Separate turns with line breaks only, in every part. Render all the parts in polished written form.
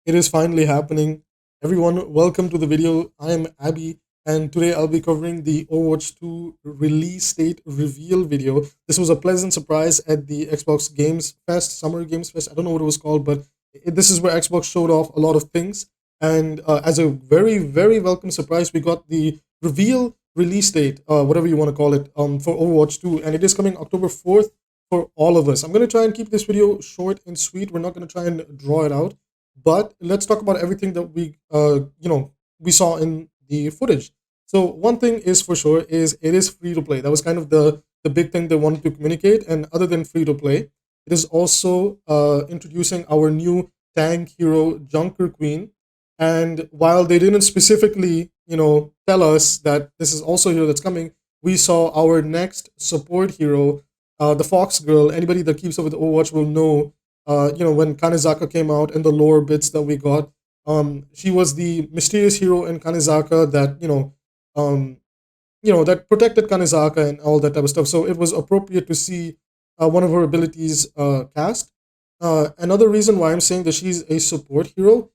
It is finally happening. Everyone, welcome to the video. I am Abby, and today I'll be covering the Overwatch 2 release date reveal video. This was a pleasant surprise at the Xbox Games Fest, Summer Games Fest. I don't know what it was called, but this is where Xbox showed off a lot of things. And as a very, very welcome surprise, we got the reveal release date, whatever you want to call it, for Overwatch 2, and it is coming October 4th for all of us. I'm going to try and keep this video short and sweet. We're not going to try and draw it out, but let's talk about everything that we saw in the footage. So one thing is for sure is it is free to play. That was kind of the big thing they wanted to communicate. And other than free to play, it is also introducing our new tank hero Junkerqueen. And while they didn't specifically, tell us that this is also a hero that's coming, we saw our next support hero, the Fox Girl. Anybody that keeps up with Overwatch will know, when 𝐒𝐈𝐍𝐿𝐒 came out and the lore bits that we got, she was the mysterious hero in 𝐒𝐈𝐍𝐿𝐒 that, that protected 𝐒𝐈𝐍𝐿𝐒 and all that type of stuff. So it was appropriate to see one of her abilities cast. Another reason why I'm saying that she's a support hero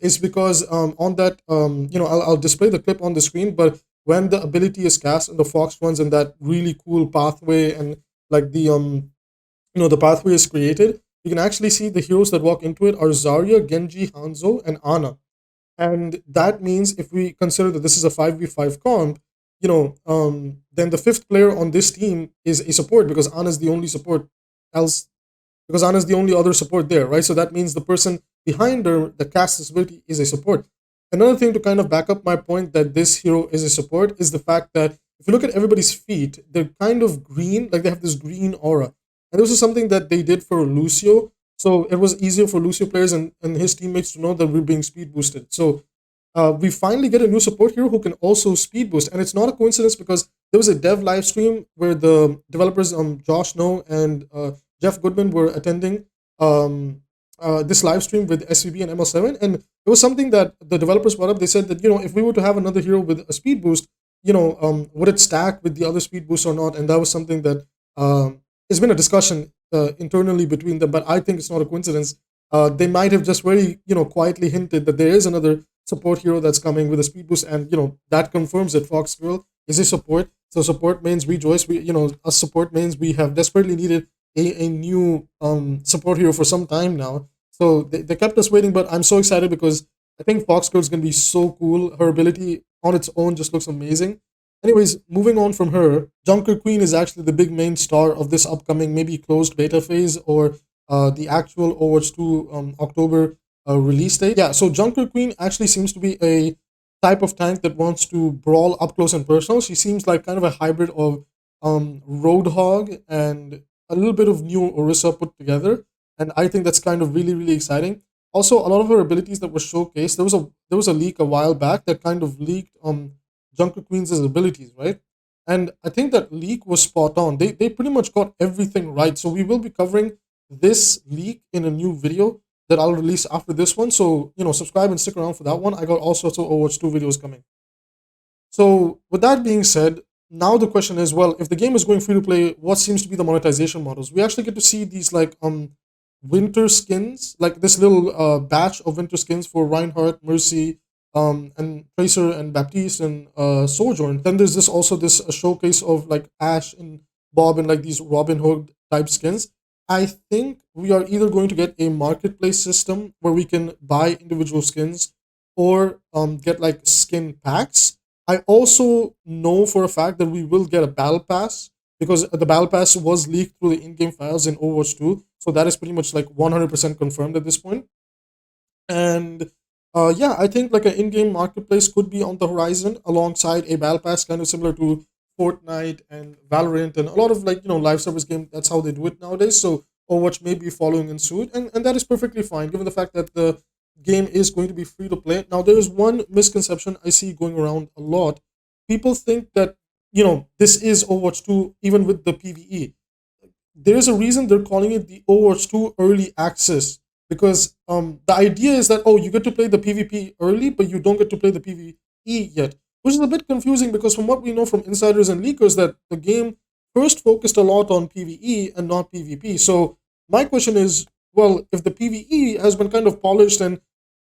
is because on that, I'll display the clip on the screen, but when the ability is cast and the Fox runs in that really cool pathway and like the pathway is created, you can actually see the heroes that walk into it are Zarya, Genji, Hanzo, and Ana. And that means if we consider that this is a 5v5 comp, then the fifth player on this team is a support because Ana's the only support else because Ana's the only other support there, right? So that means the person behind her that casts this ability is a support. Another thing to kind of back up my point that this hero is a support is the fact that if you look at everybody's feet, they're kind of green, like they have this green aura. And this is something that they did for Lucio. So it was easier for Lucio players and his teammates to know that we're being speed boosted. So we finally get a new support hero who can also speed boost. And it's not a coincidence because there was a dev live stream where the developers, Josh No and Jeff Goodman, were attending this live stream with SVB and ML7. And it was something that the developers brought up. They said that, if we were to have another hero with a speed boost, would it stack with the other speed boosts or not? And that was something that it's been a discussion internally between them, but I think it's not a coincidence. They might have just very, quietly hinted that there is another support hero that's coming with a speed boost, and that confirms that Fox Girl is a support. So support mains rejoice. Us support mains, we have desperately needed a new support hero for some time now. So they kept us waiting, but I'm so excited because I think Fox Girl is gonna be so cool. Her ability on its own just looks amazing. Anyways, moving on from her, Junkerqueen is actually the big main star of this upcoming maybe closed beta phase or the actual Overwatch 2 October release date. Yeah, so Junkerqueen actually seems to be a type of tank that wants to brawl up close and personal. She seems like kind of a hybrid of Roadhog and a little bit of new Orisa put together. And I think that's kind of really, really exciting. Also, a lot of her abilities that were showcased, there was a leak a while back that kind of leaked Junkerqueen's abilities, right? And I think that leak was spot on. They pretty much got everything right. So we will be covering this leak in a new video that I'll release after this one. So, subscribe and stick around for that one. I got all sorts of Overwatch 2 videos coming. So with that being said, now the question is, well, if the game is going free to play, what seems to be the monetization models? We actually get to see these like winter skins, like this little batch of winter skins for Reinhardt, Mercy, and Tracer and Baptiste and Sojourn. Then there's this showcase of like Ash and Bob and like these Robin Hood type skins. I think we are either going to get a marketplace system where we can buy individual skins or get like skin packs. I also know for a fact that we will get a battle pass because the battle pass was leaked through the in-game files in Overwatch 2. So that is pretty much like 100% confirmed at this point. And yeah, I think like an in-game marketplace could be on the horizon alongside a battle pass, kind of similar to Fortnite and Valorant and a lot of like live service games. That's how they do it nowadays. So Overwatch may be following in suit, and that is perfectly fine given the fact that the game is going to be free to play. Now there is one misconception I see going around a lot. People think that this is Overwatch 2 even with the PvE. There is a reason they're calling it the Overwatch 2 early access because the idea is that, oh, you get to play the PvP early, but you don't get to play the PvE yet, which is a bit confusing because from what we know from insiders and leakers that the game first focused a lot on PvE and not PvP. So my question is, well, if the PvE has been kind of polished and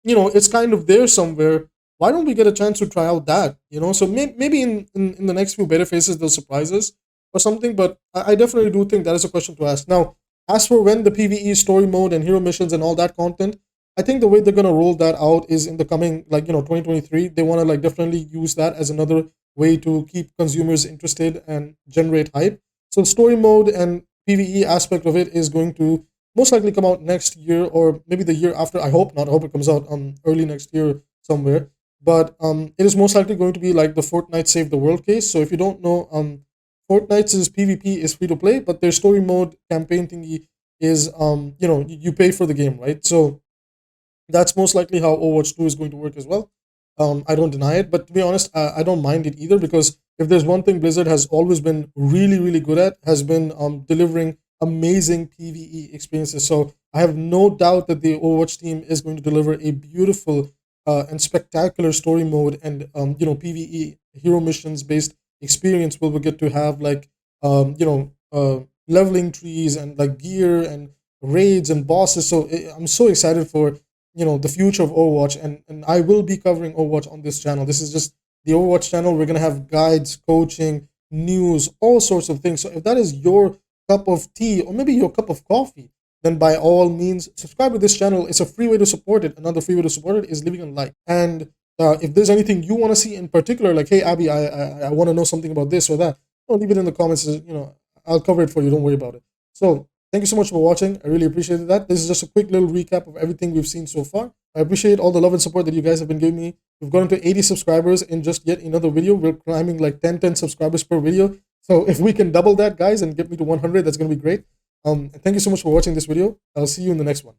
it's kind of there somewhere. Why don't we get a chance to try out that? So maybe in the next few beta phases they'll surprise us or something. But I definitely do think that is a question to ask. Now, as for when the PVE story mode and hero missions and all that content, I think the way they're gonna roll that out is in the coming, 2023. They want to like definitely use that as another way to keep consumers interested and generate hype. So story mode and PVE aspect of it is going to most likely come out next year or maybe the year after. I hope not. I hope it comes out early next year somewhere. But it is most likely going to be like the Fortnite Save the World case. So if you don't know, Fortnite's PvP is free to play, but their story mode campaign thingy is you pay for the game, right? So that's most likely how Overwatch 2 is going to work as well. I don't deny it, but to be honest, I don't mind it either, because if there's one thing Blizzard has always been really, really good at, has been delivering amazing PvE experiences. So I have no doubt that the Overwatch team is going to deliver a beautiful and spectacular story mode and PvE hero missions based experience where we get to have like leveling trees and like gear and raids and bosses. So I'm so excited for the future of Overwatch, and I will be covering Overwatch on this channel. This is just the Overwatch channel. We're gonna have guides, coaching, news, all sorts of things. So if that is your cup of tea or maybe your cup of coffee, then by all means subscribe to this channel. It's a free way to support it. Another free way to support it is leaving a like. And if there's anything you want to see in particular, like, hey Abby, I want to know something about this or that, leave it in the comments. I'll cover it for you. Don't worry about it. So thank you so much for watching. I really appreciated that. This is just a quick little recap of everything we've seen so far. I appreciate all the love and support that you guys have been giving me. We've gotten to 80 subscribers in just yet another video. We're climbing like 10 subscribers per video. So if we can double that, guys, and get me to 100, that's going to be great. Thank you so much for watching this video. I'll see you in the next one.